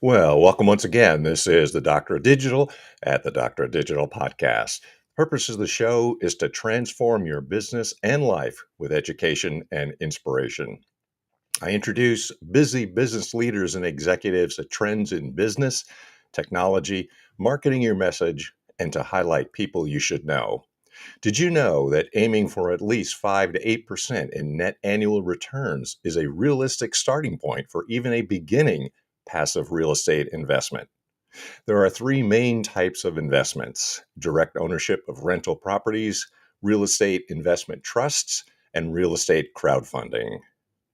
Well, welcome once again. This is the Doctor of Digital at the Doctor of Digital podcast. Purpose of the show is to transform your business and life with education and inspiration. I introduce busy business leaders and executives to trends in business, technology, marketing your message, and to highlight people you should know. Did you know that aiming for at least 5 to 8% in net annual returns is a realistic starting point for even a beginning passive real estate investment? There are three main types of investments: direct ownership of rental properties, real estate investment trusts, and real estate crowdfunding.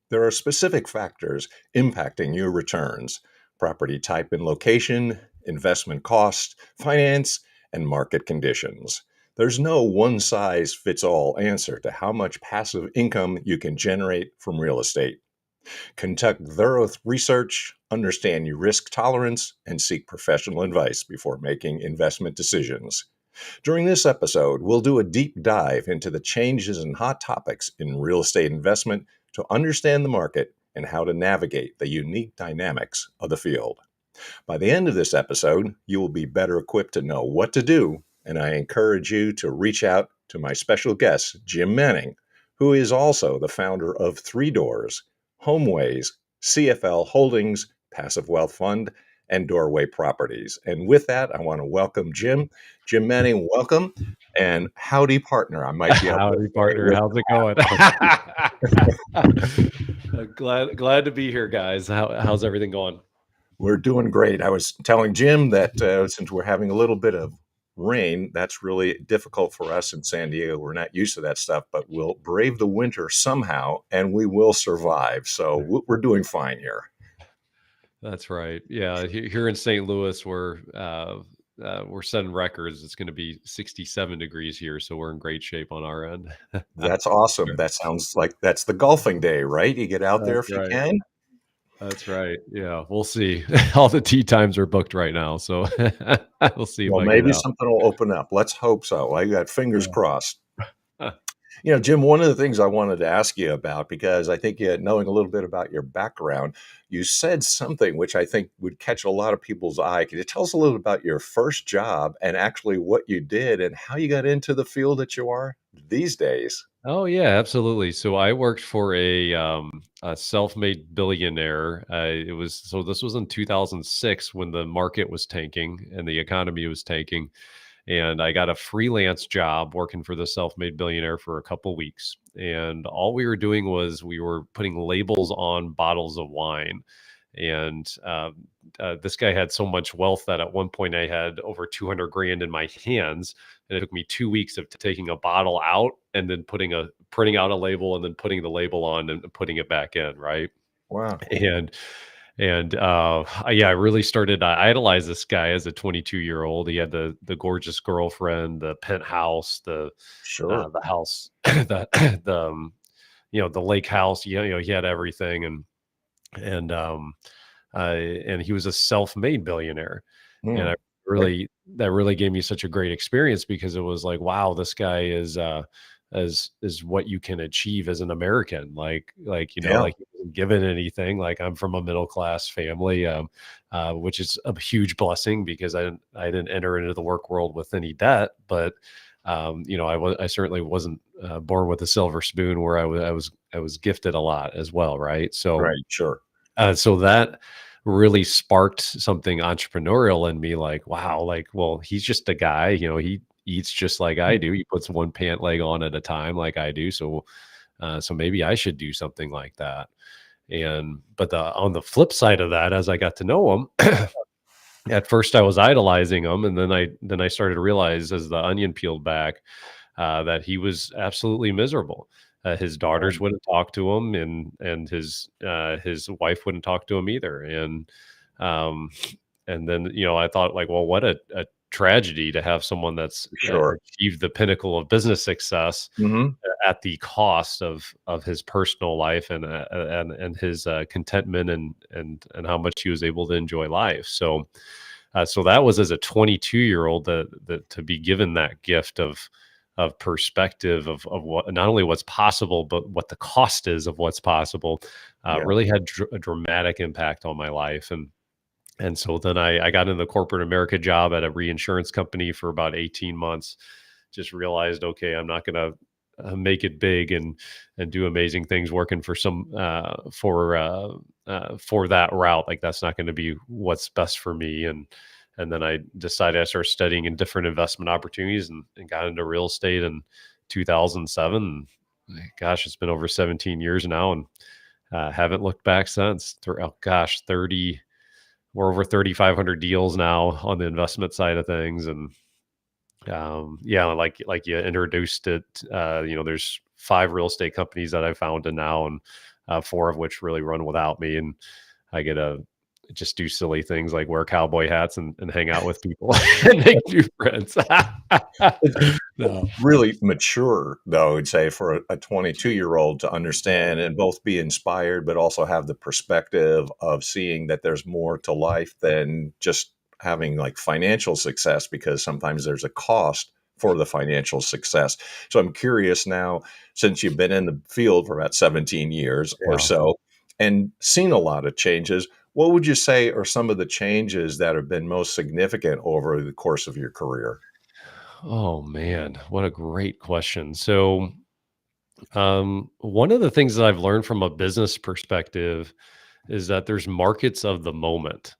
There are specific factors impacting your returns: property type and location, investment cost, finance, and market conditions. There's no one size fits all answer to how much passive income you can generate from real estate. Conduct thorough research, understand your risk tolerance, and seek professional advice before making investment decisions. During this episode, we'll do a deep dive into the changes and hot topics in real estate investment to understand the market and how to navigate the unique dynamics of the field. By the end of this episode, you will be better equipped to know what to do, and I encourage you to reach out to my special guest, Jim Manning, who is also the founder of Three Doors, Homeways, CFL Holdings, Passive Wealth Fund, and Doorway Properties. And with that, I want to welcome Jim. Jim Manning, welcome. And howdy, partner. I might be able to Howdy, partner. How's it going? Glad to be here, guys. How's everything going? We're doing great. I was telling Jim that since we're having a little bit of rain, that's really difficult for us in San Diego. We're not used to that stuff, but we'll brave the winter somehow and we will survive. So we're doing fine here. That's right. Yeah, here in St. Louis, we're setting records. It's going to be 67 degrees here, so we're in great shape on our end. That's awesome. That sounds like that's the golfing day, right? You get out there That's if you right. can. That's right. Yeah, we'll see. All the tee times are booked right now, so we'll see if Well, I get maybe out. something will open up. Let's hope so. I got fingers crossed. Jim, one of the things I wanted to ask you about, because I think knowing a little bit about your background, you said something which I think would catch a lot of people's eye. Could you tell us a little about your first job and actually what you did and how you got into the field that you are these days? Oh yeah, absolutely. So I worked for a self-made billionaire. This was in 2006 when the market was tanking and the economy was tanking, and I got a freelance job working for the self-made billionaire for a couple weeks. And all we were doing was we were putting labels on bottles of wine. And this guy had so much wealth that at one point I had over 200 grand in my hands, and it took me 2 weeks of taking a bottle out and then printing out a label and then putting the label on and putting it back in, right? Wow. And I really started. I idolized this guy as a 22-year-old. He had the gorgeous girlfriend, the penthouse, Sure. the house, the lake house. He had everything, and he was a self-made billionaire. And Hmm. I really that really gave me such a great experience, because it was like, wow, this guy is what you can achieve as an American. Yeah. Like he wasn't given anything. Like, I'm from a middle class family, which is a huge blessing, because I didn't enter into the work world with any debt. But I certainly wasn't born with a silver spoon, where I was gifted a lot as well, right? Right. Sure. So that really sparked something entrepreneurial in me. Like, wow, like, well, he's just a guy, he eats just like I do. He puts one pant leg on at a time like I do. So maybe I should do something like that. But on the flip side of that, as I got to know him, at first I was idolizing him, and then I started to realize, as the onion peeled back, that he was absolutely miserable. His daughters wouldn't talk to him, and his wife wouldn't talk to him either. Um, and then I thought, like, well, what a tragedy to have someone that's Sure. achieved the pinnacle of business success Hmm. at the cost of his personal life and his contentment and how much he was able to enjoy life. So that was, as a 22-year-old, that to be given that gift of perspective of what, not only what's possible, but what the cost is of what's possible, Yeah. really had a dramatic impact on my life. And And so then I got in the corporate America job at a reinsurance company for about 18 months. Just realized, okay, I'm not going to make it big and do amazing things working for for that route. Like that's not going to be what's best for me. And then I decided I started studying in different investment opportunities and got into real estate in 2007. Gosh, it's been over 17 years now, and haven't looked back since. Oh gosh, 30 we're over 3,500 deals now on the investment side of things. And yeah, like you introduced it, there's 5 real estate companies that I founded now, and 4 of which really run without me. And I get to just do silly things like wear cowboy hats and hang out with people and make new friends. No. Really mature, though, I'd say, for a 22-year-old to understand and both be inspired, but also have the perspective of seeing that there's more to life than just having like financial success, because sometimes there's a cost for the financial success. So I'm curious now, since you've been in the field for about 17 years or Yeah. so and seen a lot of changes, what would you say are some of the changes that have been most significant over the course of your career? Oh man, what a great question. So, one of the things that I've learned from a business perspective is that there's markets of the moment.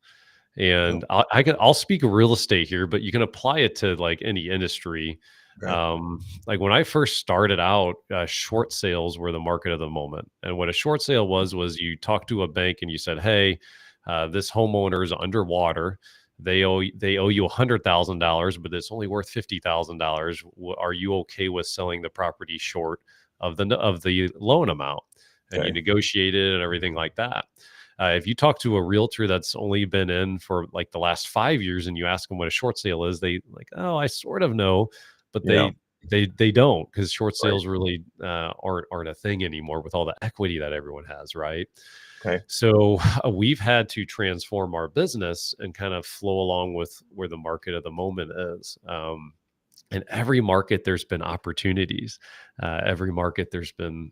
Oh, And I'll speak real estate here, but you can apply it to like any industry. okay. Like when I first started out, short sales were the market of the moment. And what a short sale was you talked to a bank and you said, "Hey, this homeowner is underwater. They owe you $100,000, but it's only worth $50,000. Are you okay with selling the property short of the loan amount?" And you Okay. negotiated and everything like that. If you talk to a realtor that's only been in for like the last 5 years and you ask them what a short sale is, they like, oh, I sort of know, but Yeah. they don't, because short Right. sales really aren't a thing anymore with all the equity that everyone has, right? Okay. So we've had to transform our business and kind of flow along with where the market of the moment is. In every market, there's been opportunities. Every market, there's been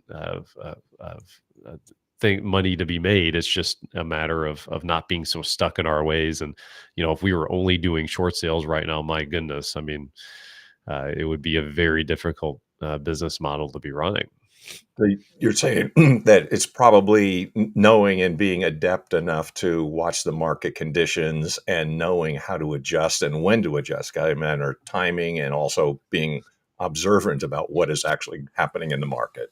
thing money to be made. It's just a matter of not being so stuck in our ways. And if we were only doing short sales right now, my goodness, I mean, it would be a very difficult business model to be running. So you're saying that it's probably knowing and being adept enough to watch the market conditions and knowing how to adjust and when to adjust. I mean, or timing and also being observant about what is actually happening in the market.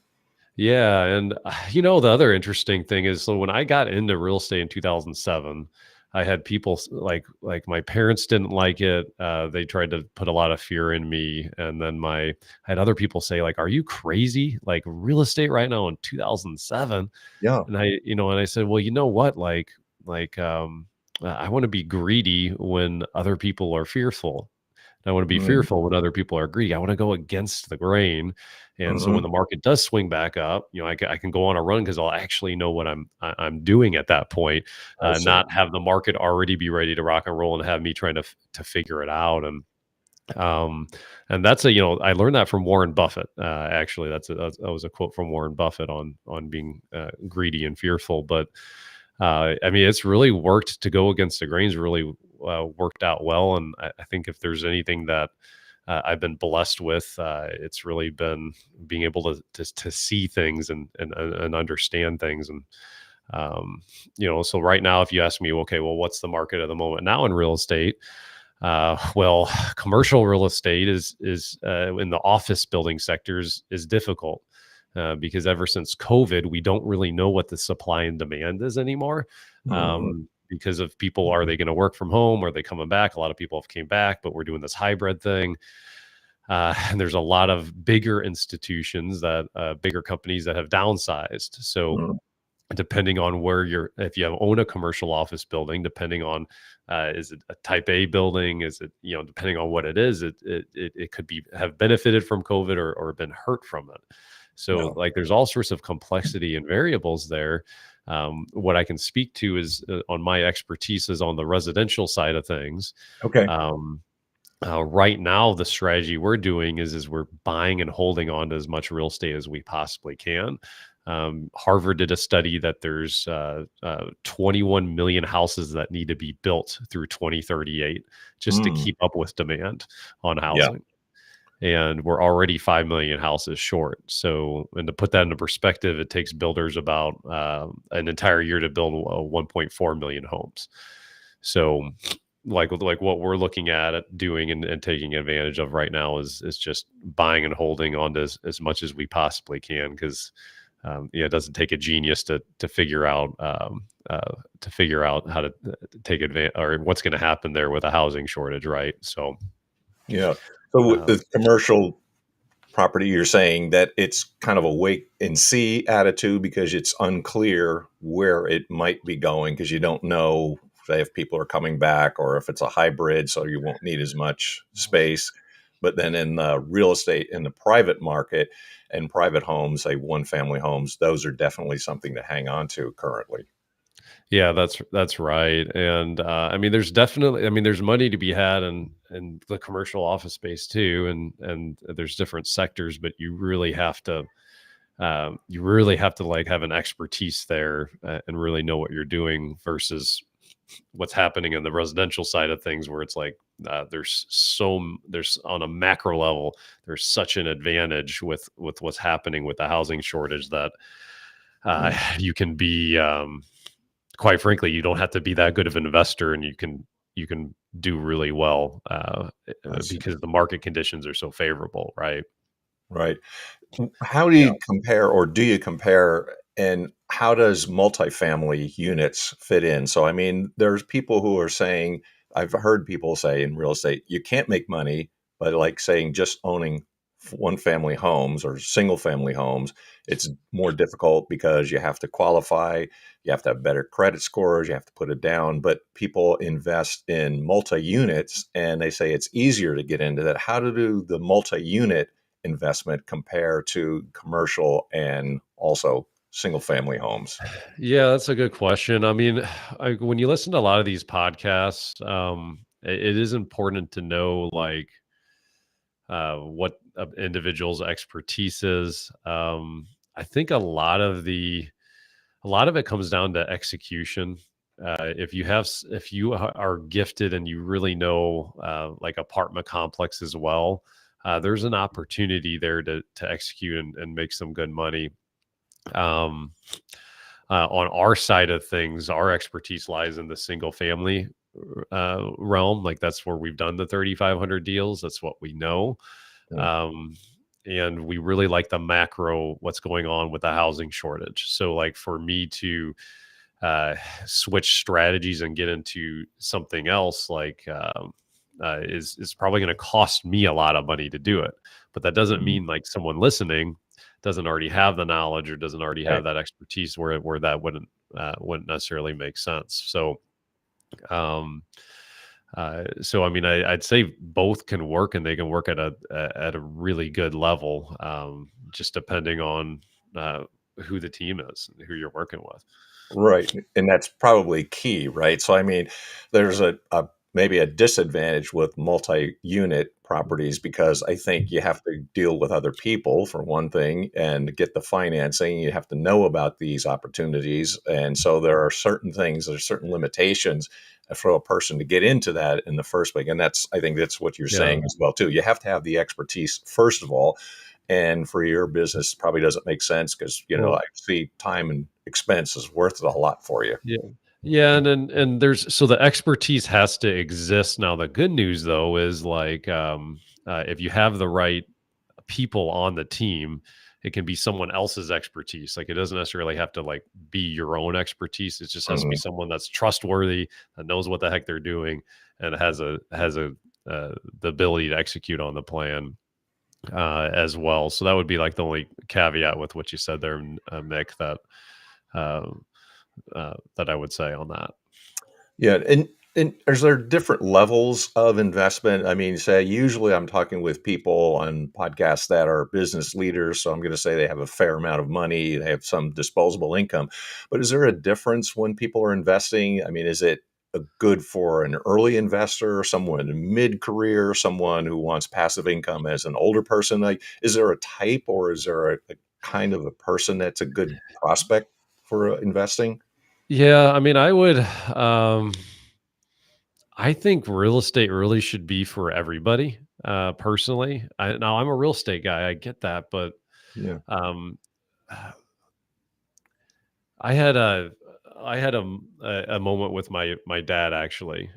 Yeah, and the other interesting thing is, so when I got into real estate in 2007, I had people like my parents didn't like it. They tried to put a lot of fear in me, and then I had other people say like, "Are you crazy? Like real estate right now in 2007?" Yeah. And I said, "Well, you know what? I want to be greedy when other people are fearful. I want to be Mhm. fearful when other people are greedy. I want to go against the grain." And so when Mhm. the market does swing back up, I can go on a run because I'll actually know what I'm doing at that point, I see. not have the market already be ready to rock and roll and have me trying to figure it out. Um, and I learned that from Warren Buffett. Actually, that was a quote from Warren Buffett on being greedy and fearful. But I mean, it's really worked to go against the grains. Really worked out well, and I think if there's anything that I've been blessed with, it's really been being able to see things and understand things. And so right now, if you ask me, okay, well, what's the market of the moment now in real estate? Well, commercial real estate is in the office building sectors is difficult. Because ever since COVID, we don't really know what the supply and demand is anymore. Mhm. Because of people, are they going to work from home? Are they coming back? A lot of people have came back, but we're doing this hybrid thing. And there's a lot of bigger institutions bigger companies that have downsized. So Mhm. depending on if you own a commercial office building, depending on, is it a type A building? Is it, depending on what it is, it could have benefited from COVID or been hurt from it. So Yeah. like there's all sorts of complexity and variables there. What I can speak to is on my expertise is on the residential side of things. Okay. Um, Right now, the strategy we're doing is we're buying and holding on to as much real estate as we possibly can. Harvard did a study that there's 21 million houses that need to be built through 2038 just to Mm, keep up with demand on yeah. housing. And we're already 5 million houses short. So, and to put that into perspective, it takes builders about an entire year to build 1.4 million homes. So, like what we're looking at doing and taking advantage of right now is just buying and holding on to as much as we possibly can because yeah, it doesn't take a genius to figure out how to take advantage or what's going to happen there with a housing shortage, right? So, Yeah. So with um, the commercial property, you're saying that it's kind of a wait and see attitude because it's unclear where it might be going because you don't know, say, if people are coming back or if it's a hybrid, so you won't need as much space. But then in the real estate, in the private market and private homes, say one family homes, those are definitely something to hang on to currently. Yeah, that's right, and, I mean, there's definitely I mean, there's money to be had in the commercial office space too, and there's different sectors, but you really have to, like, have an expertise there, and really know what you're doing versus what's happening in the residential side of things where it's like, there's on a macro level, there's such an advantage with what's happening with the housing shortage that, Mm, you can be, quite frankly, you don't have to be that good of an investor, and you can do really well I see. because the market conditions are so favorable, right? Right. How do Yeah. you compare, or do you compare, and how does multifamily units fit in? So, I mean, there's people who are saying, I've heard people say in real estate, you can't make money, but like saying just owning one family homes or single family homes, it's more difficult because you have to qualify, you have to have better credit scores, you have to put it down. But people invest in multi units and they say it's easier to get into that. How to do the multi unit investment compare to commercial and also single family homes? Yeah, that's a good question. I mean, when you listen to a lot of these podcasts, it is important to know like what an individual's expertise is. I think a lot of it comes down to execution. If you are gifted and you really know like apartment complex as well, there's an opportunity there to execute and make some good money. Um, on our side of things, our expertise lies in the single family realm. Like that's where we've done the 3,500 deals. That's what we know. Mm, Um, and we really like the macro, what's going on with the housing shortage. So, like for me to uh, switch strategies and get into something else, like is probably going to cost me a lot of money to do it. But that doesn't mhm. mean like someone listening doesn't already have the knowledge or doesn't already Right. have that expertise where that wouldn't necessarily make sense. So um, so I mean, I'd say both can work, and they can work at a really good level, just depending on who the team is and who you're working with. Right, and that's probably key, right? So, I mean, there's a maybe a disadvantage with multi-unit properties because I think you have to deal with other people for one thing and get the financing. You have to know about these opportunities, and so there are certain things, there's certain limitations for a person to get into that in the first place. And that's, I think that's what you're Yeah, saying as well too. You have to have the expertise first of all, and for your business probably doesn't make sense because I well, see time and expense is worth it a lot for you. yeah, yeah, and there's so the expertise has to exist. Now, the good news though is like if you have the right people on the team, it can be someone else's expertise. Like it doesn't necessarily have to like be your own expertise. It just has to be Mhm. someone that's trustworthy, that knows what the heck they're doing, and has a the ability to execute on the plan as well. So that would be like the only caveat with what you said there, Nick. Uh, that I would say on that. Yeah, and is there different levels of investment? I mean, say usually I'm talking with people on podcasts that are business leaders, so I'm going to say they have a fair amount of money, they have some disposable income. But is there a difference when people are investing? I mean, is it good for an early investor, someone in mid-career, someone who wants passive income as an older person? Like, is there a type, or is there a kind of a person that's a good prospect for investing? Yeah, I mean, um I think real estate really should be for everybody, personally. Now I'm a real estate guy, I get that, but, Yeah. um, I had a a moment with my dad, actually.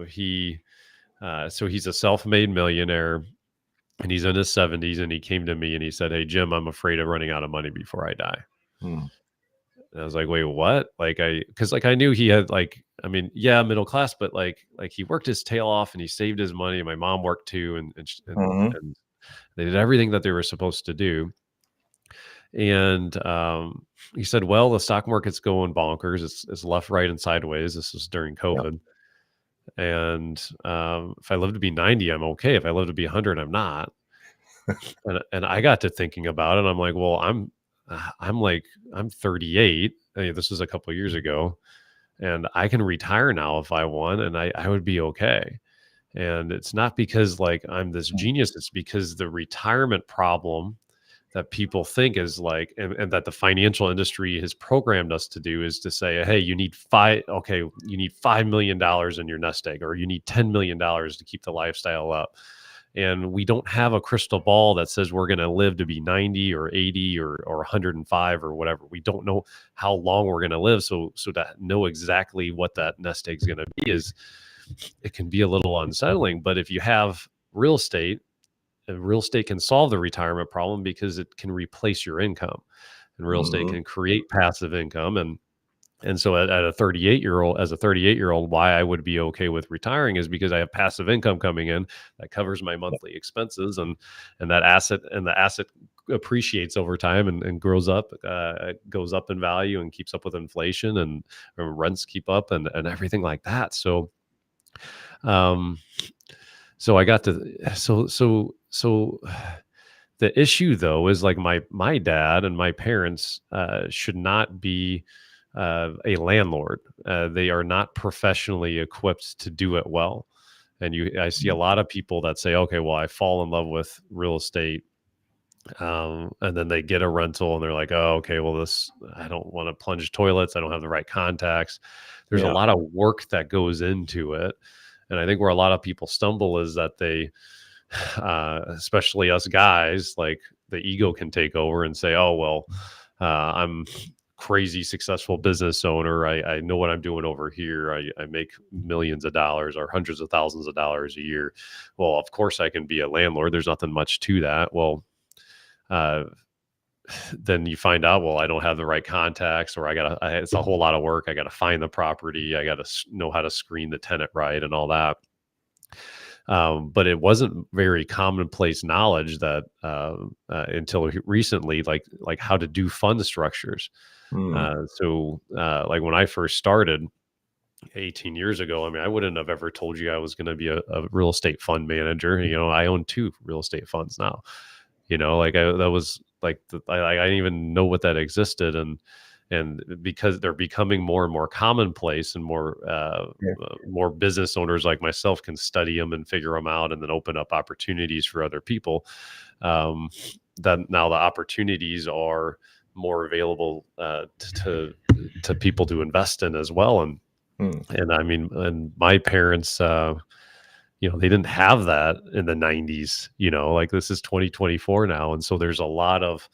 He so he's a self-made millionaire, and he's in his 70s, and he came to me and he said, "Hey, Jim, I'm afraid of running out of money before I die." Mm. And I was like, "Wait, what?" Because like I knew he had I mean, yeah, middle class, but he worked his tail off and he saved his money. My mom worked too, Mhm. and they did everything that they were supposed to do. And he said, "Well, the stock market's going bonkers. It's left, right, and sideways." This was during Yep. COVID. And if I live to be 90, I'm okay. If I live to be 100, I'm not. And I got to thinking about it. I'm like, well, I'm 38. I mean, this was a couple of years ago, and I can retire now if I want, and I would be okay. And it's not because I'm this Mm. genius. It's because the retirement problem that people think is and that the financial industry has programmed us to do is to say, hey, you need $5 million in your nest egg, or you need $10 million to keep the lifestyle up. And we don't have a crystal ball that says we're going to live to be 90 or 80 or 105 or whatever. We don't know how long we're going to live. So to know exactly what that nest egg is going to be is it can be a little unsettling. But if you have real estate, and real estate can solve the retirement problem because it can replace your income, and real estate Mhm. can create passive income. And so at a 38-year-old, as a 38-year-old, why I would be okay with retiring is because I have passive income coming in that covers my Yep. monthly expenses, and the asset appreciates over time and grows up, goes up in value and keeps up with inflation, and rents keep up, and everything like that. Um, so I got to so the issue though is my dad and my parents should not be a landlord. They are not professionally equipped to do it well. And I see a Mm. lot of people that say, okay, well, I fall in love with real estate, and then they get a rental and they're like, oh, okay, well, I don't want to plunge toilets. I don't have the right contacts. There's a Yeah. lot of work that goes into it. And I think where a lot of people stumble is that especially us guys, like the ego can take over and say, "Oh well, I'm crazy successful business owner. I know what I'm doing over here. I make millions of dollars or hundreds of thousands of dollars a year. Well, of course I can be a landlord. There's nothing much to that." Well, uh, then you find out, well, I don't have the right contacts, or it's a whole lot of work. I got to find the property. I got to know how to screen the tenant right and all that. But it wasn't very commonplace knowledge that until recently, like how to do fund structures. Mm. Like when I first started 18 years ago, I mean, I wouldn't have ever told you I was going to be a real estate fund manager. You know, I own two real estate funds now. You know, that was I didn't even know what that existed, and because they're becoming more and more commonplace, and Yeah. more business owners like myself can study them and figure them out, and then open up opportunities for other people. Um, that now the opportunities are more available to people to invest in as well, Mm. and I mean, and my parents, they didn't have that in the 90s. Like this is 2024 now, and so uh, there's a lot of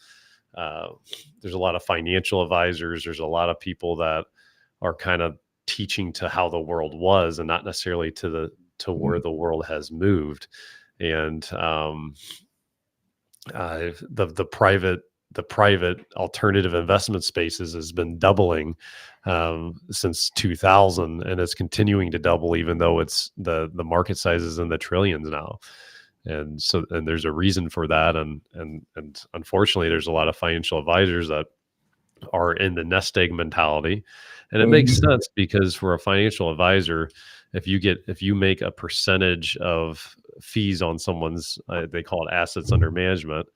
financial advisors. There's a lot of people that are kind of teaching to how the world was, and not necessarily to where Mm. the world has moved. And the private alternative investment spaces has been doubling since 2000, and it's continuing to double, even though it's the market size is in the trillions now. And there's a reason for that, and unfortunately there's a lot of financial advisors that are in the nest egg mentality. And it makes Mhm. sense, because for a financial advisor, if you make a percentage of fees on someone's, they call it assets under management,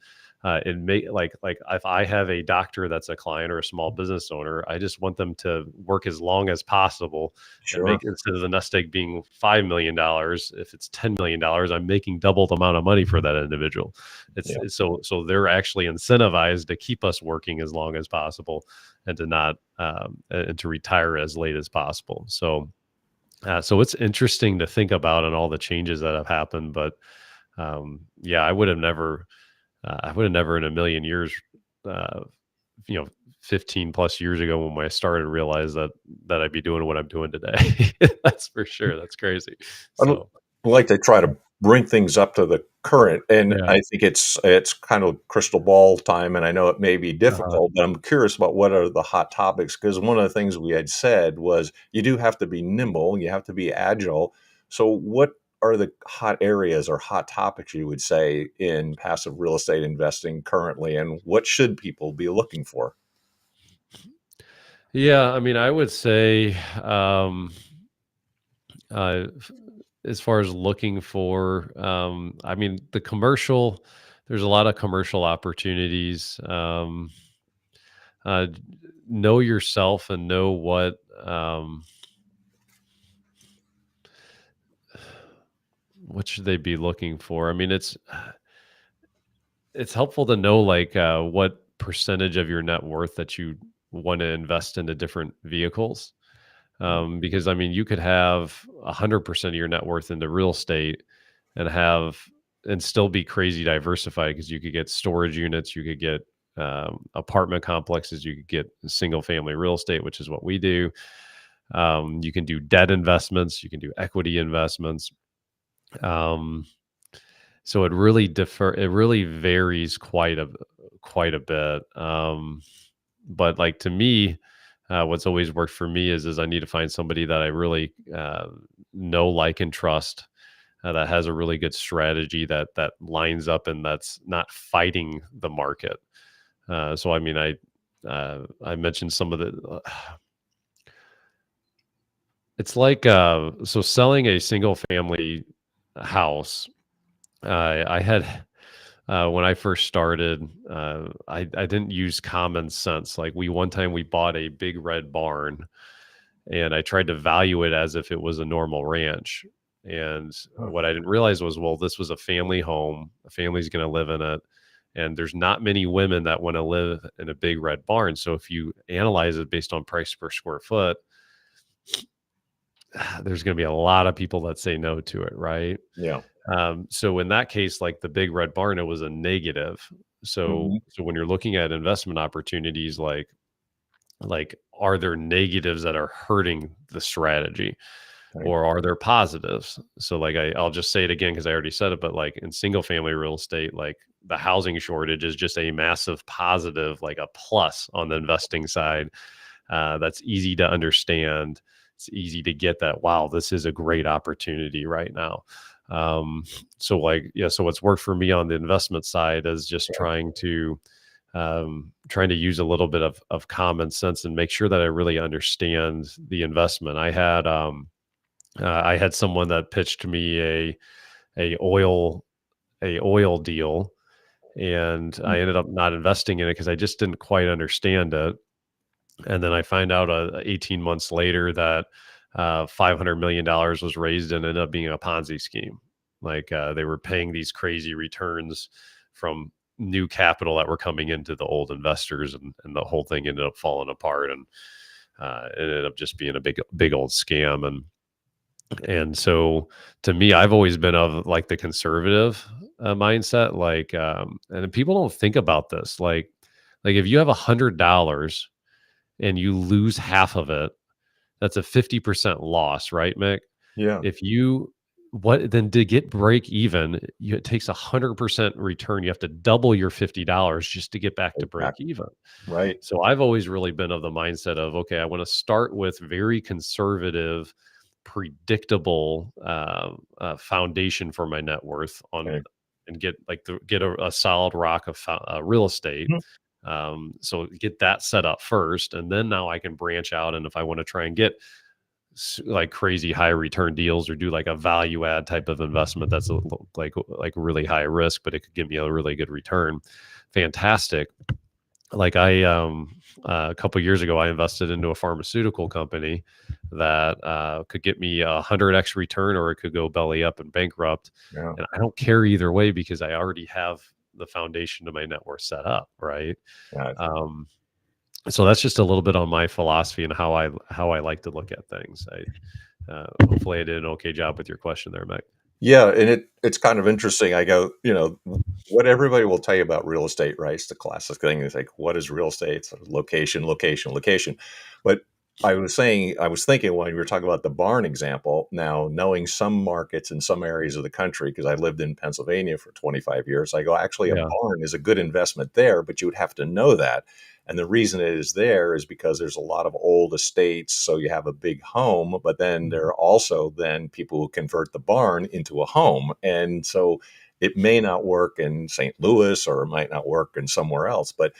it may like if I have a doctor that's a client or a small business owner, I just want them to work as long as possible and Sure. make, instead of the nest egg being $5 million, if it's $10 million, I'm making double the amount of money for that individual. Yeah. So they're actually incentivized to keep us working as long as possible, and to not and to retire as late as possible. So it's interesting to think about and all the changes that have happened. But yeah, I would have never in a million years, uh, 15 plus years ago when I started, realized that I'd be doing what I'm doing today. That's for sure. That's crazy. I don't So like to try to bring things up to the current, and yeah. I think it's kind of crystal ball time, and I know it may be Uh-huh. difficult, but I'm curious about what are the hot topics, because one of the things we had said was you do have to be nimble, you have to be agile. So what are the hot areas or hot topics you would say in passive real estate investing currently, and what should people be looking for? Yeah, I mean, I would say, f as far as looking for, I mean, there's a lot of commercial opportunities. Uh, know yourself and know what should they be looking for? I mean, it's helpful to know, like, what percentage of your net worth that you wanna invest into different vehicles. Because, I mean, you could have 100% of your net worth into real estate and have and still be crazy diversified, because you could get storage units, you could get, apartment complexes, you could get single family real estate, which is what we do. You can do debt investments, you can do equity investments. Um, so it really varies quite a bit. But like, to me, what's always worked for me is I need to find somebody that I really know, like, and trust, that has a really good strategy that lines up and that's not fighting the market. So I mean, I mentioned some of the. It's like, so selling a single family house. I had when I first started, I didn't use common sense. Like, one time we bought a big red barn, and I tried to value it as if it was a normal ranch. And Oh, what I didn't realize was, well, this was a family home. A family's going to live in it. And there's not many women that want to live in a big red barn. So if you analyze it based on price per square foot, there's going to be a lot of people that say no to it, right? yeah. So in that case, like the big red barn, it was a negative. So Mhm. so when you're looking at investment opportunities, like, are there negatives that are hurting the strategy, Right. or are there positives? So like, I'll just say it again because I already said it, but like, in single family real estate, like, the housing shortage is just a massive positive, like a plus on the investing side. That's easy to understand. It's easy to get that. Wow, this is a great opportunity right now. Um, so like, yeah, so what's worked for me on the investment side is just Yeah. trying to use a little bit of common sense and make sure that I really understand the investment. I had someone that pitched me a oil a oil deal, and Mm. I ended up not investing in it because I just didn't quite understand it. And then I find out 18 months later that $500 million was raised and ended up being a Ponzi scheme. Like, they were paying these crazy returns from new capital that were coming into the old investors, and the whole thing ended up falling apart, and it ended up just being a big old scam. And so, to me, I've always been of, like, the conservative mindset. Like, and people don't think about this. Like, if you have $100 and you lose half of it, that's a 50% loss, right, Mick? Yeah. If you what then to get break even, it takes 100% return. You have to double your $50 just to get back to break Exactly. even. Right. So I've always really been of the mindset of, okay, I want to start with very conservative, predictable foundation for my net worth on, Okay. and get a solid rock of real estate. Mhm. So get that set up first, and then now I can branch out. And if I want to try and get like crazy high return deals, or do like a value add type of investment that's like really high risk, but it could give me a really good return, fantastic. Like a couple years ago, I invested into a pharmaceutical company that could get me 100x return, or it could go belly up and bankrupt. Yeah. And I don't care either way because I already have the foundation of my net worth set up, right? Yeah. Um, so that's just a little bit on my philosophy and how I like to look at things. Hopefully I did an okay job with your question there, Mike. Yeah, and it's kind of interesting. I go, what everybody will tell you about real estate, right? It's the classic thing. It's like, what is real estate? It's location, location, location. But I was thinking when we were talking about the barn example, now knowing some markets in some areas of the country, because I lived in Pennsylvania for 25 years, I go, actually, a Yeah. barn is a good investment there, but you would have to know that. And the reason it is there is because there's a lot of old estates. So you have a big home, but then there are also then people who convert the barn into a home. And so it may not work in St. Louis or it might not work in somewhere else, but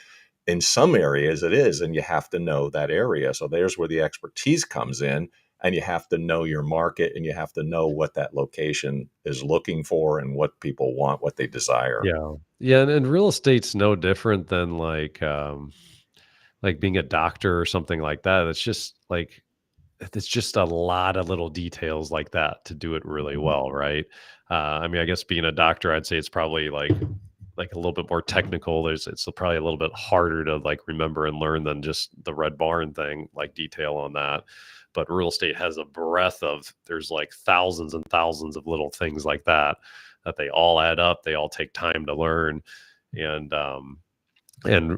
in some areas it is. And you have to know that area. So there's where the expertise comes in. And you have to know your market and you have to know what that location is looking for and what people want, what they desire. Yeah. Yeah, and real estate's no different than like being a doctor or something like that. It's just a lot of little details like that to do it really Mhm. well, right? I mean, I guess being a doctor, I'd say it's probably like a little bit more technical. It's probably a little bit harder to like remember and learn than just the red barn thing, like detail on that. But real estate has a breadth of there's like thousands and thousands of little things like that that they all add up. They all take time to learn, and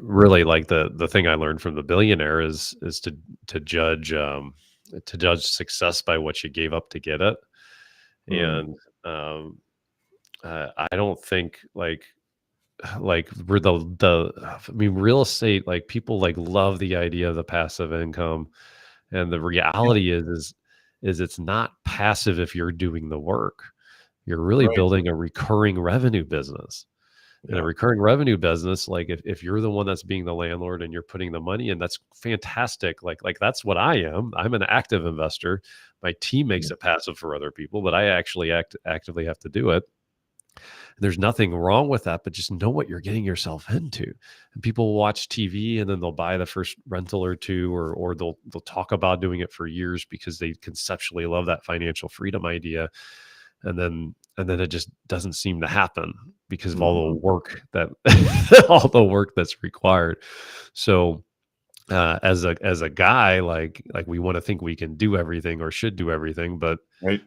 really like the thing I learned from the billionaire is to judge success by what you gave up to get it. Mm, And I don't think like we're the I mean real estate, like people like love the idea of the passive income, and the yeah, reality is it's not passive if you're doing the work. You're really right. building a recurring revenue business. In a Yeah. recurring revenue business, like if you're the one that's being the landlord and you're putting the money in, that's fantastic. Like that's what I am. I'm an active investor. My team makes Mm, it passive for other people, but I actually actively have to do it. There's nothing wrong with that, but just know what you're getting yourself into. And people watch TV and then they'll buy the first rental or two, or they'll talk about doing it for years because they conceptually love that financial freedom idea, and then it just doesn't seem to happen because of all mhm. the work that all the work that's required. So as a guy, like we want to think we can do everything or should do everything, but Right.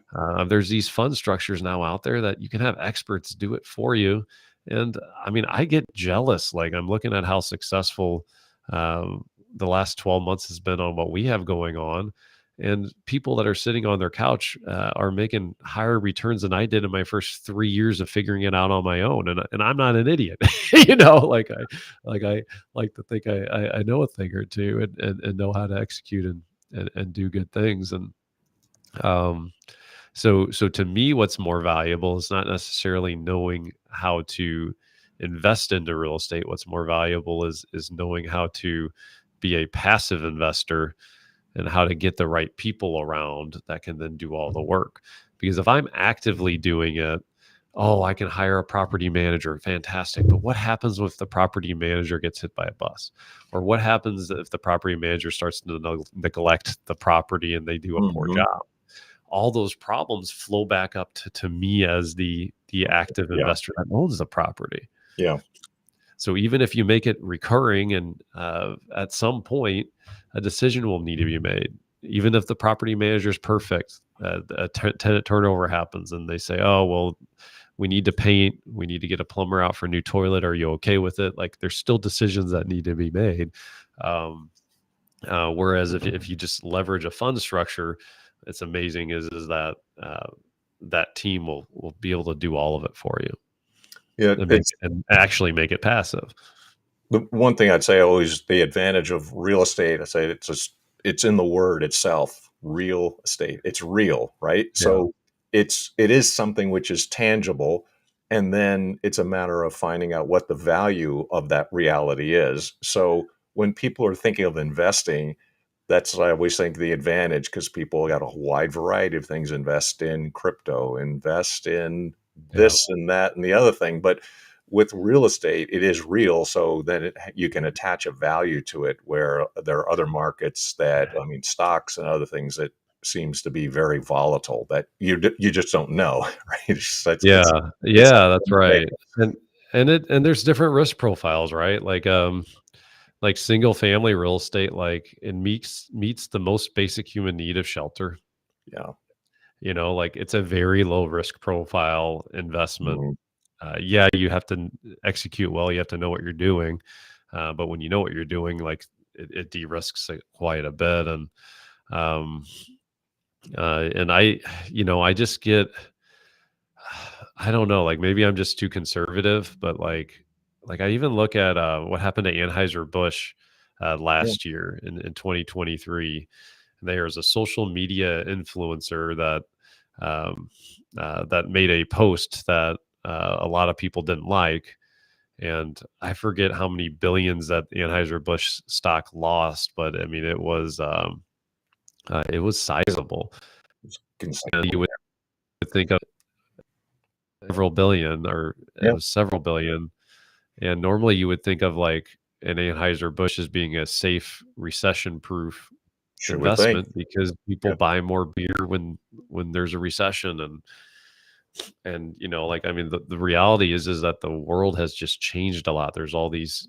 there's these fund structures now out there that you can have experts do it for you. And I mean, I get jealous. Like I'm looking at how successful the last 12 months has been on what we have going on. And people that are sitting on their couch are making higher returns than I did in my first 3 years of figuring it out on my own. And I'm not an idiot, I like to think I know a thing or two, and know how to execute and do good things. And um, so to me, what's more valuable is not necessarily knowing how to invest into real estate. What's more valuable is knowing how to be a passive investor and how to get the right people around that can then do all the work. Because if I'm actively doing it, oh, I can hire a property manager, fantastic. But what happens if the property manager gets hit by a bus? Or what happens if the property manager starts to neglect the property and they do a poor Mhm. job? All those problems flow back up to me as the active Yeah. investor that owns the property. Yeah. So even if you make it recurring, and at some point a decision will need to be made, even if the property manager is perfect, tenant turnover happens and they say, oh well, we need to paint, we need to get a plumber out for a new toilet, are you okay with it? Like there's still decisions that need to be made. um, Whereas if you just leverage a fund structure, it's amazing is that that team will be able to do all of it for you Yeah. and It's actually make it passive. the one thing I'd say always the advantage of real estate. I say it's just it's in the word itself. Real estate. It's real, right? Yeah. So it is something which is tangible, and then it's a matter of finding out what the value of that reality is. So when people are thinking of investing, that's I always think the advantage because people got a wide variety of things. Invest in crypto, invest in Yeah. this and that and the other thing. But with real estate, it is real. So then you can attach a value to it where there are other markets that, I mean, stocks and other things that seems to be very volatile that you just don't know, right? Yeah, It's yeah, that's right. unpredictable. And and there's different risk profiles, right? Like single family real estate, like it meets the most basic human need of shelter. Yeah. You know, like it's a very low risk profile investment. Mhm. Yeah, you have to execute well. You have to know what you're doing. But when you know what you're doing, like it de-risks it quite a bit. Um, and I just get, I don't know, like maybe I'm just too conservative, but like I even look at what happened to Anheuser-Busch Yeah. last year in 2023. There's a social media influencer that made a post that a lot of people didn't like, and I forget how many billions that Anheuser-Busch stock lost, but I mean it was sizable. It's And you considerable. would think of several billion, or it Yeah. was several billion, and normally you would think of like an Anheuser-Busch as being a safe recession-proof Sure would think. investment because people Yeah. buy more beer when there's a recession. And like I mean the reality is that the world has just changed a lot. There's all these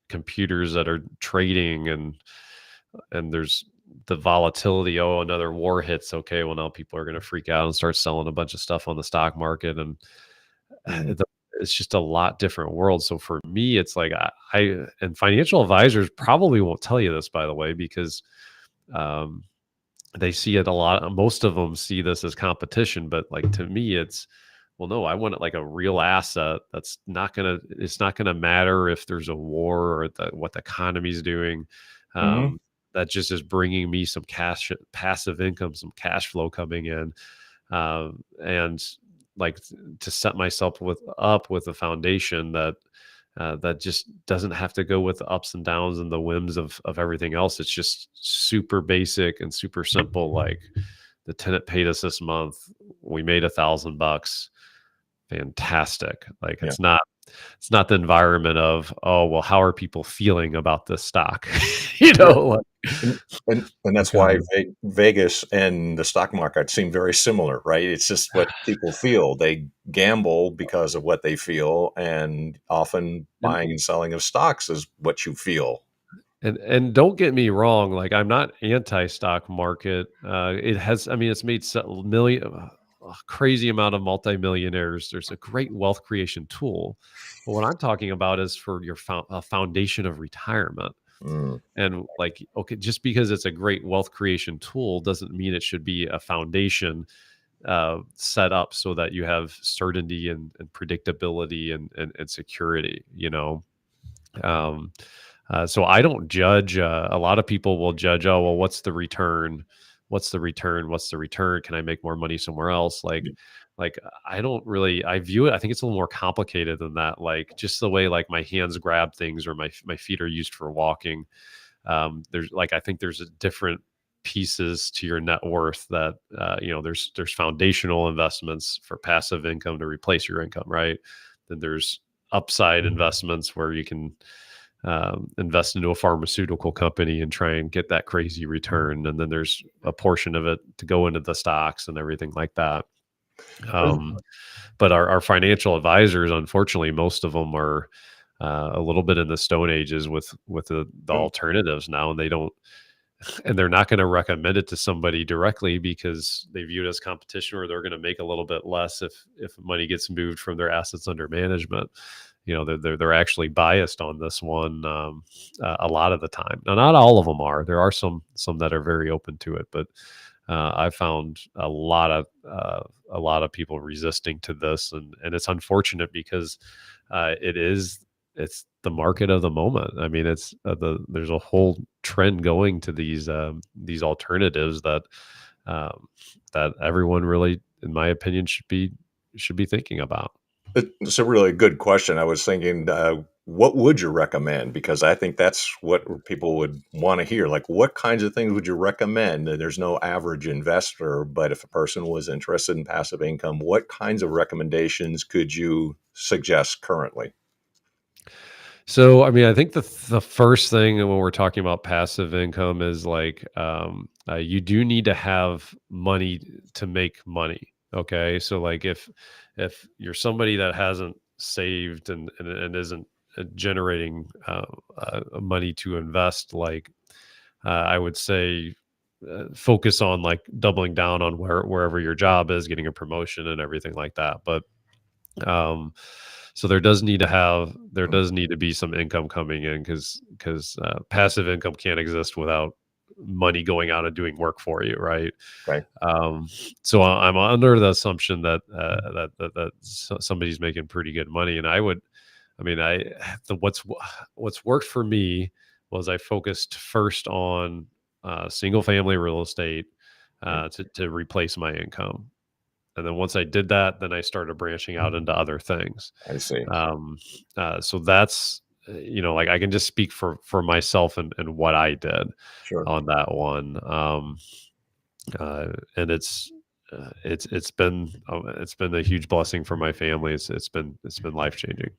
computers that are trading, and there's the volatility. Oh, another war hits. Okay, well now people are going to freak out and start selling a bunch of stuff on the stock market, and Mhm. the- it's just a lot different world. So for me, it's like and financial advisors probably won't tell you this, by the way, because um, they see it a lot. Most of them see this as competition, but like to me, it's, well, no, I want it like a real asset that's it's not gonna matter if there's a war or what the economy's doing. Mhm. Um, that just is bringing me some cash, passive income, some cash flow coming in, and like to set myself up with a foundation that just doesn't have to go with the ups and downs and the whims of everything else. It's just super basic and super simple. Like the tenant paid us this month, we made $1,000. Fantastic. Like Yeah. it's not the environment of, oh well, how are people feeling about this stock? Yeah. Like, And that's why because Vegas and the stock market seem very similar, right? It's just what people feel. They gamble because of what they feel, and often and buying and selling of stocks is what you feel. and don't get me wrong, like I'm not anti stock market. It has, I mean, it's made a crazy amount of multimillionaires. There's a great wealth creation tool, but what I'm talking about is for your foundation of retirement. Mm, And like, okay, just because it's a great wealth creation tool doesn't mean it should be a foundation set up so that you have certainty and predictability and security. Um, so I don't judge. A lot of people will judge. Oh, well, what's the return? What's the return? What's the return? Can I make more money somewhere else? yeah. Like I don't really. I view it. I think it's a little more complicated than that. Like just the way like my hands grab things or my feet are used for walking. There's like I think there's a different pieces to your net worth that there's foundational investments for passive income to replace your income, right? Then there's upside investments where you can invest into a pharmaceutical company and try and get that crazy return. And then there's a portion of it to go into the stocks and everything like that. Um, but our financial advisors, unfortunately, most of them are a little bit in the stone ages with the Mm, alternatives now, and they don't, and they're not going to recommend it to somebody directly because they view it as competition, or they're going to make a little bit less if money gets moved from their assets under management. They're actually biased on this one, a lot of the time. Now, not all of them are. There are some that are very open to it, but I found a lot of people resisting to this, and it's unfortunate because it's the market of the moment. I mean, it's there's a whole trend going to these alternatives um, that everyone really, in my opinion, should be thinking about. It's a really good question. I was thinking, what would you recommend? Because I think that's what people would want to hear. Like, what kinds of things would you recommend? There's no average investor, but if a person was interested in passive income, what kinds of recommendations could you suggest currently? So, I mean, I think the first thing when we're talking about passive income is like, you do need to have money to make money. Okay, so like if you're somebody that hasn't saved and isn't generating money to invest, like I would say, focus on like doubling down on wherever your job is, getting a promotion and everything like that. But um, so there Mm, does need to be some income coming in because passive income can't exist without money going out and doing work for you, right? okay. Um, so I'm under the assumption that somebody's making pretty good money, and I mean, what's worked for me was I focused first on single family real estate Mm, to replace my income. And then once I did that, then I started branching out into other things. I see. Um, so that's like I can just speak for myself and what I did Sure. on that one. And it's been a huge blessing for my family. It's been life changing.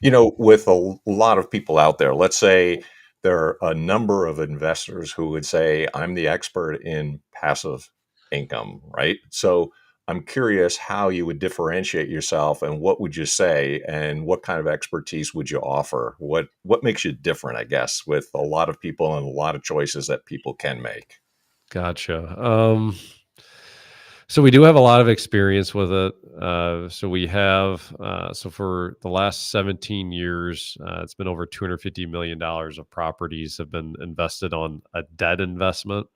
With a lot of people out there, let's say there are a number of investors who would say, I'm the expert in passive income, right? So I'm curious how you would differentiate yourself and what would you say and what kind of expertise would you offer? What makes you different, I guess, with a lot of people and a lot of choices that people can make? Gotcha. So we do have a lot of experience with it. So for the last 17 years, it's been over $250 million of properties have been invested on a debt investment,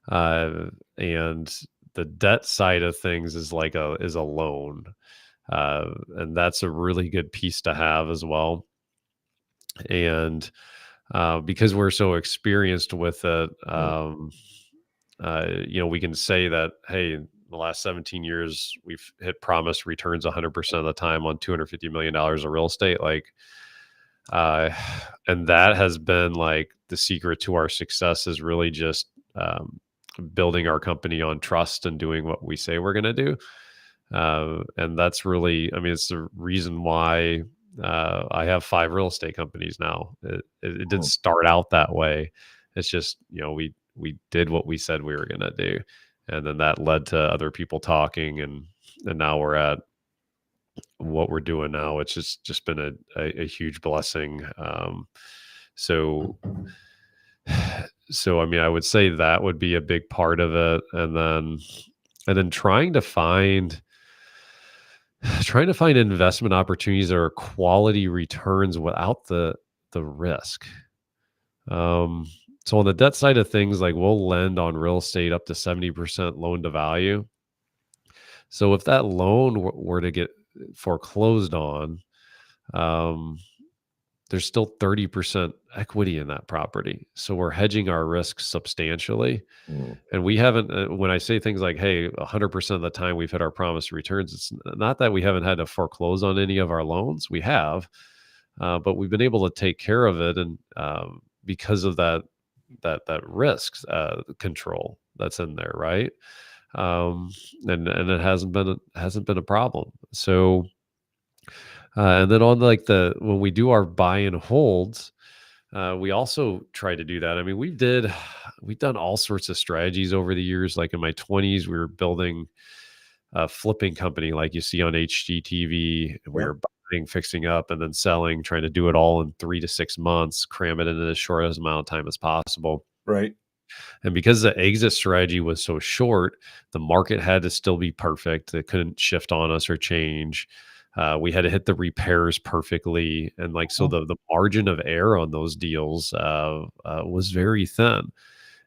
and the debt side of things is a loan, and that's a really good piece to have as well. And because we're so experienced with it, Mm, we can say that, hey, in the last 17 years, we've hit promised returns 100% of the time on $250 million of real estate. Uh, and that has been like the secret to our success is really just building our company on trust and doing what we say we're going to do. And that's really, I mean, it's the reason why I have 5 real estate companies now. It didn't mm, start out that way. It's just, we did what we said we were going to do. And then that led to other people talking and now we're at what we're doing now. It's just been a huge blessing. So, so, I mean, I would say that would be a big part of it. And then trying to find investment opportunities that are quality returns without the risk. Um, so on the debt side of things, like we'll lend on real estate up to 70% loan to value. So if that loan were to get foreclosed on, um, there's still 30% equity in that property. So we're hedging our risk substantially. mm, And we haven't, when I say things like, hey, 100% of the time we've hit our promised returns, it's not that we haven't had to foreclose on any of our loans. We have, but we've been able to take care of it. And because of that risk control that's in there, right? Um, and it hasn't been a problem. So, and then on like when we do our buy and holds, we also try to do that. I mean, we've done all sorts of strategies over the years. Like in my 20s, we were building a flipping company like you see on HGTV, and we yeah, were buying, fixing up, and then selling, trying to do it all in 3 to 6 months, cram it in as short as amount of time as possible. right. And because the exit strategy was so short, the market had to still be perfect. It couldn't shift on us or change. We had to hit the repairs perfectly, and like so, Oh, the margin of error on those deals was very thin.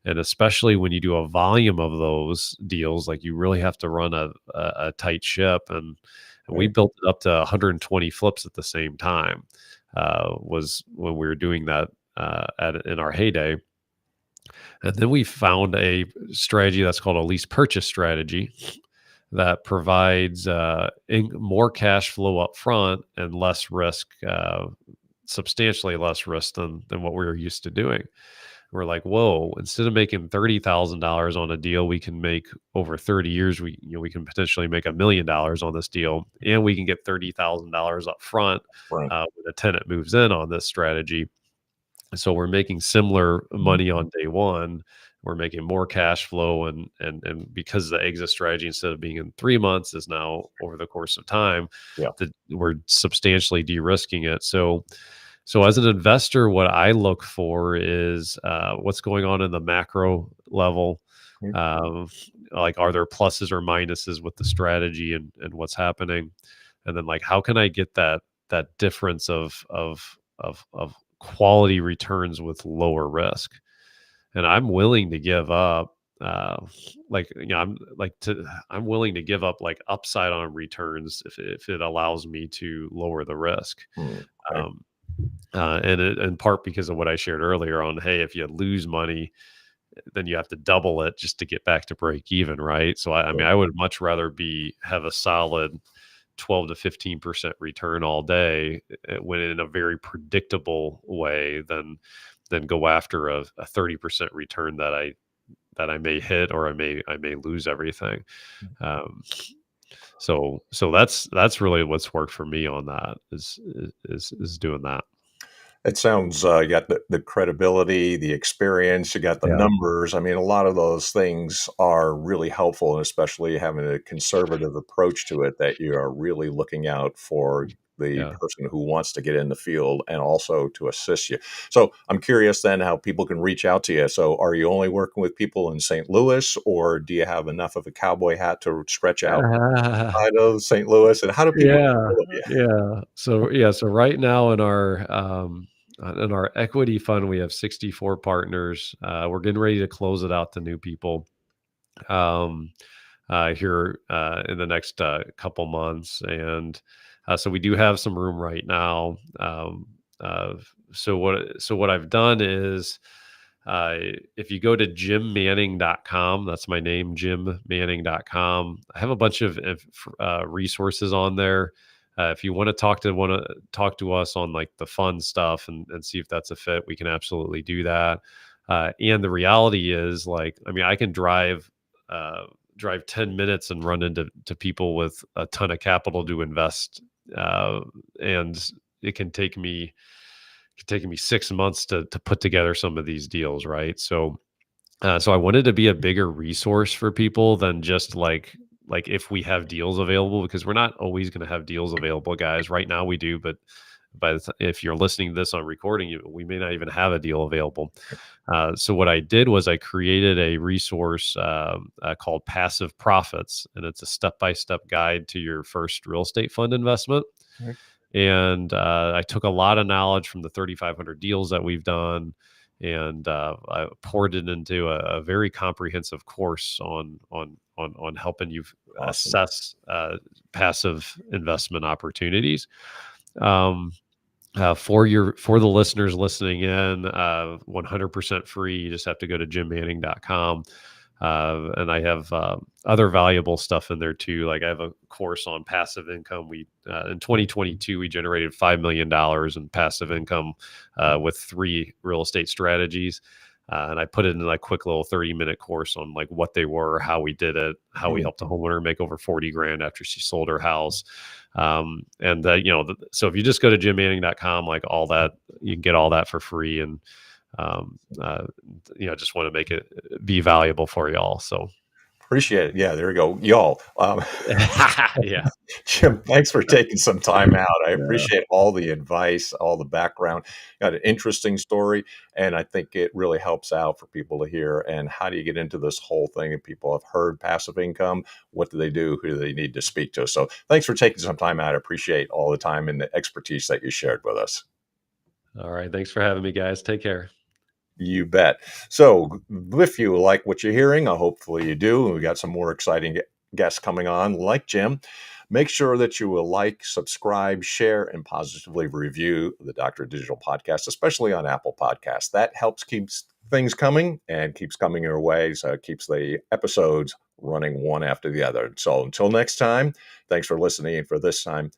And especially when you do a volume of those deals, like you really have to run a tight ship. And we right. built it up to 120 flips at the same time. Was when we were doing that in our heyday. And then we found a strategy that's called a lease purchase strategy that provides more cash flow up front and less risk, substantially less risk than what we were used to doing. We're like, whoa, instead of making $30,000 on a deal, we can make over 30 years. We can potentially make $1 million on this deal, and we can get $30,000 up front Right. when a tenant moves in on this strategy. So we're making similar money on day one. We're making more cash flow, and because the exit strategy, instead of being in 3 months, is now over the course of time, Yeah. that we're substantially de-risking it. So as an investor, what I look for is what's going on in the macro level. Mhm. Um, like, are there pluses or minuses with the strategy and what's happening? And then, like, how can I get that difference of quality returns with lower risk? And I'm willing to give up, I'm willing to give up like upside on returns if it allows me to lower the risk. Okay. Um, and in part because of what I shared earlier on, hey, if you lose money, then you have to double it just to get back to break even, right? So I mean, Sure. I would much rather have a solid 12 to 15% return all day, when in a very predictable way, than go after a 30% return that I may hit, or I may lose everything. Um, so that's really what's worked for me on that, is doing that. It sounds, you got the credibility, the experience, you got the Yeah. numbers. I mean, a lot of those things are really helpful, and especially having a conservative approach to it, that you are really looking out for the Yeah. person who wants to get in the field and also to assist you. So I'm curious then how people can reach out to you. So are you only working with people in St. Louis, or do you have enough of a cowboy hat to stretch out outside of St. Louis? And how do people get Yeah, hold of you? yeah. So right now in our equity fund, we have 64 partners. We're getting ready to close it out to new people um, here in the next couple months, and so we do have some room right now. Uh, so what I've done is, uh, if you go to jimmanning.com, that's my name, jimmanning.com. I have a bunch of resources on there. If you want to talk to us on like the fun stuff, and see if that's a fit, we can absolutely do that. And the reality is, like, I mean, I can uh, drive 10 minutes and run into people with a ton of capital to invest. Uh, and it can take me 6 months to put together some of these deals, right? So I wanted to be a bigger resource for people than just like if we have deals available, because we're not always going to have deals available, guys. Right now we do, but if you're listening to this on recording, we may not even have a deal available. So what I did was I created a resource called Passive Profits, and it's a step-by-step guide to your first real estate fund investment. Right. And I took a lot of knowledge from the 3,500 deals that we've done, and I poured it into a very comprehensive course on helping you Awesome. assess passive investment opportunities. Um, for the listeners listening in, 100% free. You just have to go to jimmanning.com. And I have other valuable stuff in there too. Like, I have a course on passive income. We In 2022 we generated $5 million in passive income with 3 real estate strategies. And I put it in a quick little 30-minute course on like what they were, how we did it, how we Mm. helped a homeowner make over 40 grand after she sold her house. And so if you just go to jimmanning.com, like all that, you can get all that for free. And um, uh, just want to make it be valuable for y'all. So Appreciate it. Yeah, there you go. Y'all. yeah, Jim, thanks for taking some time out. I yeah, appreciate all the advice, all the background. Got an interesting story, and I think it really helps out for people to hear. And how do you get into this whole thing? And people have heard passive income. What do they do? Who do they need to speak to? So thanks for taking some time out. I appreciate all the time and the expertise that you shared with us. all right. Thanks for having me, guys. Take care. You bet. So, if you like what you're hearing, hopefully you do, and we got some more exciting guests coming on, like Jim. Make sure that you will like, subscribe, share, and positively review the Doctor Digital podcast, especially on Apple Podcasts. That helps keeps things coming and keeps coming your way, so it keeps the episodes running one after the other. So, until next time, thanks for listening. And for this time,